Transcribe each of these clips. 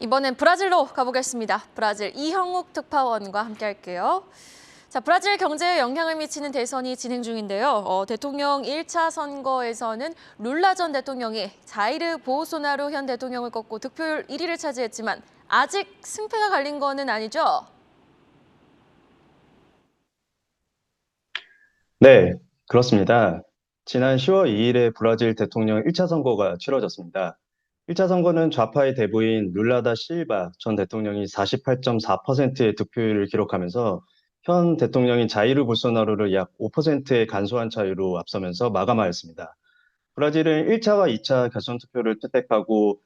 이번엔 브라질로 가보겠습니다. 브라질 이형욱 특파원과 함께 할게요. 자, 브라질 경제에 영향을 미치는 대선이 진행 중인데요. 대통령 1차 선거에서는 룰라 전 대통령이 자이르 보우소나루 현 대통령을 꺾고 득표율 1위를 차지했지만 아직 승패가 갈린 거는 아니죠? 네, 그렇습니다. 지난 10월 2일에 브라질 대통령 1차 선거가 치러졌습니다. 1차 선거는 좌파의 대부인 룰라다 실바 전 대통령이 48.4%의 득표율을 기록하면서 현 대통령인 자이르 볼소나로를 약 5%의 간소한 차이로 앞서면서 마감하였습니다. 브라질은 1차와 2차 결선 투표를 채택하고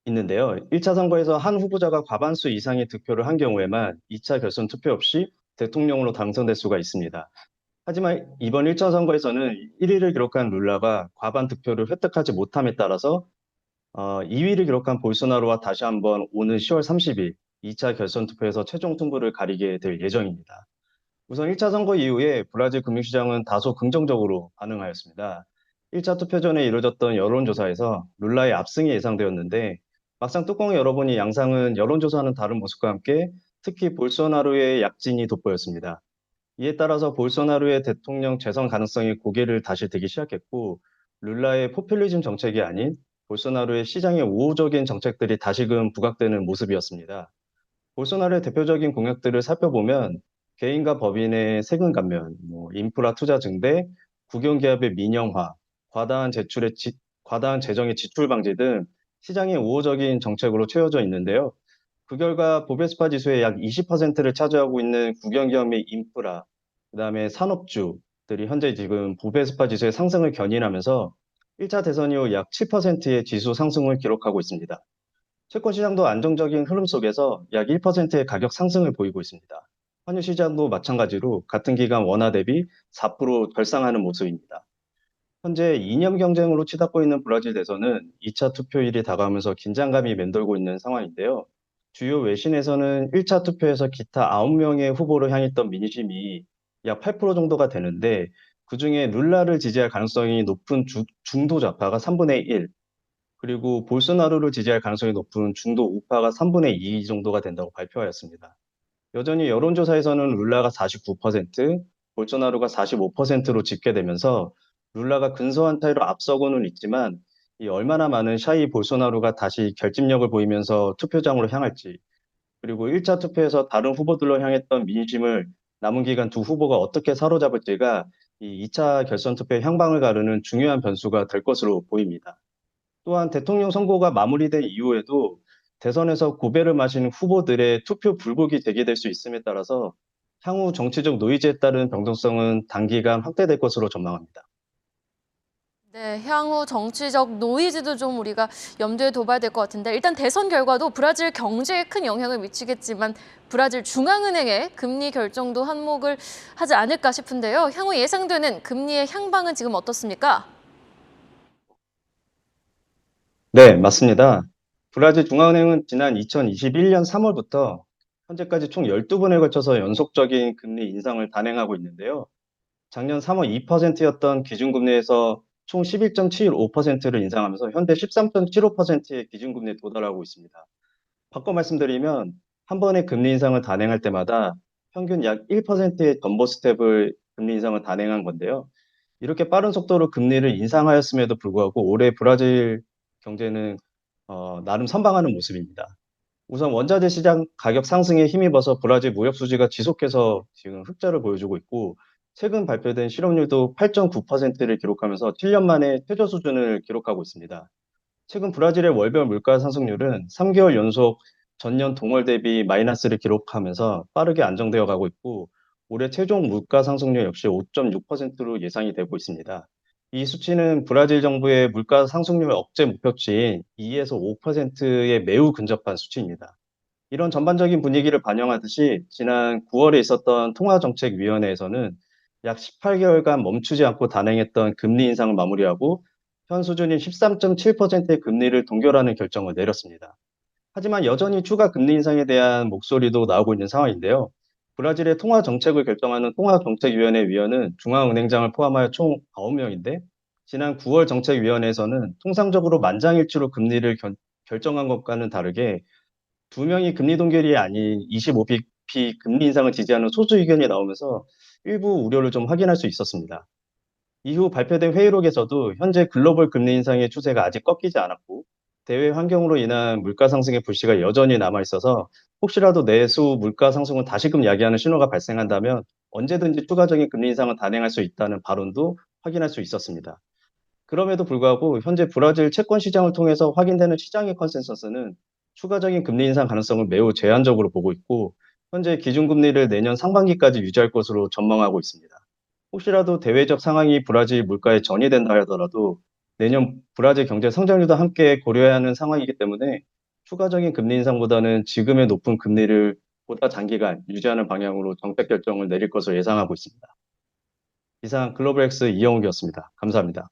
있는데요. 1차 선거에서 한 후보자가 과반수 이상의 득표를 한 경우에만 2차 결선 투표 없이 대통령으로 당선될 수가 있습니다. 하지만 이번 1차 선거에서는 1위를 기록한 룰라가 과반 득표를 획득하지 못함에 따라서 2위를 기록한 볼소나로와 다시 한번 오는 10월 30일 2차 결선 투표에서 최종 승부를 가리게 될 예정입니다. 우선 1차 선거 이후에 브라질 금융시장은 다소 긍정적으로 반응하였습니다. 1차 투표 전에 이루어졌던 여론조사에서 룰라의 압승이 예상되었는데 막상 뚜껑을 열어보니 양상은 여론조사는 다른 모습과 함께 특히 볼소나로의 약진이 돋보였습니다. 이에 따라서 볼소나루의 대통령 재선 가능성이 고개를 다시 들기 시작했고, 룰라의 포퓰리즘 정책이 아닌 볼소나루의 시장의 우호적인 정책들이 다시금 부각되는 모습이었습니다. 볼소나루의 대표적인 공약들을 살펴보면 개인과 법인의 세금 감면, 인프라 투자 증대, 국영기업의 민영화, 과다한 재정의 지출 방지 등 시장의 우호적인 정책으로 채워져 있는데요. 그 결과 보베스파 지수의 약 20%를 차지하고 있는 국영기업의 인프라, 그다음에 산업주들이 현재 지금 보베스파 지수의 상승을 견인하면서 1차 대선 이후 약 7%의 지수 상승을 기록하고 있습니다. 채권 시장도 안정적인 흐름 속에서 약 1%의 가격 상승을 보이고 있습니다. 환율 시장도 마찬가지로 같은 기간 원화 대비 4% 결상하는 모습입니다. 현재 이념 경쟁으로 치닫고 있는 브라질 대선은 2차 투표일이 다가오면서 긴장감이 맴돌고 있는 상황인데요. 주요 외신에서는 1차 투표에서 기타 9명의 후보를 향했던 민심이 약 8% 정도가 되는데 그중에 룰라를 지지할 가능성이 높은 중도 좌파가 3분의 1, 그리고 볼소나루를 지지할 가능성이 높은 중도 우파가 3분의 2 정도가 된다고 발표하였습니다. 여전히 여론조사에서는 룰라가 49%, 볼소나루가 45%로 집계되면서 룰라가 근소한 차이로 앞서고는 있지만 이 얼마나 많은 샤이 볼소나루가 다시 결집력을 보이면서 투표장으로 향할지, 그리고 1차 투표에서 다른 후보들로 향했던 민심을 남은 기간 두 후보가 어떻게 사로잡을지가 이 2차 결선 투표의 향방을 가르는 중요한 변수가 될 것으로 보입니다. 또한 대통령 선거가 마무리된 이후에도 대선에서 고배를 마신 후보들의 투표 불복이 제기될 수 있음에 따라서 향후 정치적 노이즈에 따른 변동성은 단기간 확대될 것으로 전망합니다. 네, 향후 정치적 노이즈도 좀 우리가 염두에 둬봐야 될 것 같은데 일단 대선 결과도 브라질 경제에 큰 영향을 미치겠지만 브라질 중앙은행의 금리 결정도 한몫을 하지 않을까 싶은데요. 향후 예상되는 금리의 향방은 지금 어떻습니까? 네, 맞습니다. 브라질 중앙은행은 지난 2021년 3월부터 현재까지 총 12번에 걸쳐서 연속적인 금리 인상을 단행하고 있는데요. 작년 3월 2%였던 기준금리에서 총 11.75%를 인상하면서 현재 13.75%의 기준금리에 도달하고 있습니다. 바꿔 말씀드리면 한 번의 금리 인상을 단행할 때마다 평균 약 1%의 덤보 스텝을 금리 인상을 단행한 건데요. 이렇게 빠른 속도로 금리를 인상하였음에도 불구하고 올해 브라질 경제는 나름 선방하는 모습입니다. 우선 원자재 시장 가격 상승에 힘입어서 브라질 무역 수지가 지속해서 지금 흑자를 보여주고 있고 최근 발표된 실업률도 8.9%를 기록하면서 7년 만에 최저 수준을 기록하고 있습니다. 최근 브라질의 월별 물가 상승률은 3개월 연속 전년 동월 대비 마이너스를 기록하면서 빠르게 안정되어 가고 있고 올해 최종 물가 상승률 역시 5.6%로 예상이 되고 있습니다. 이 수치는 브라질 정부의 물가 상승률 억제 목표치인 2에서 5%에 매우 근접한 수치입니다. 이런 전반적인 분위기를 반영하듯이 지난 9월에 있었던 통화정책위원회에서는 약 18개월간 멈추지 않고 단행했던 금리 인상을 마무리하고 현 수준인 13.7%의 금리를 동결하는 결정을 내렸습니다. 하지만 여전히 추가 금리 인상에 대한 목소리도 나오고 있는 상황인데요. 브라질의 통화 정책을 결정하는 통화정책위원회 위원은 중앙은행장을 포함하여 총 9명인데 지난 9월 정책위원회에서는 통상적으로 만장일치로 금리를 결정한 것과는 다르게 두 명이 금리 동결이 아닌 25bp 금리 인상을 지지하는 소수 의견이 나오면서 일부 우려를 좀 확인할 수 있었습니다. 이후 발표된 회의록에서도 현재 글로벌 금리 인상의 추세가 아직 꺾이지 않았고 대외 환경으로 인한 물가 상승의 불씨가 여전히 남아 있어서 혹시라도 내수 물가 상승을 다시금 야기하는 신호가 발생한다면 언제든지 추가적인 금리 인상을 단행할 수 있다는 발언도 확인할 수 있었습니다. 그럼에도 불구하고 현재 브라질 채권 시장을 통해서 확인되는 시장의 컨센서스는 추가적인 금리 인상 가능성을 매우 제한적으로 보고 있고 현재 기준금리를 내년 상반기까지 유지할 것으로 전망하고 있습니다. 혹시라도 대외적 상황이 브라질 물가에 전이된다 하더라도 내년 브라질 경제 성장률도 함께 고려해야 하는 상황이기 때문에 추가적인 금리 인상보다는 지금의 높은 금리를 보다 장기간 유지하는 방향으로 정책 결정을 내릴 것으로 예상하고 있습니다. 이상 글로벌 X 이영욱이었습니다. 감사합니다.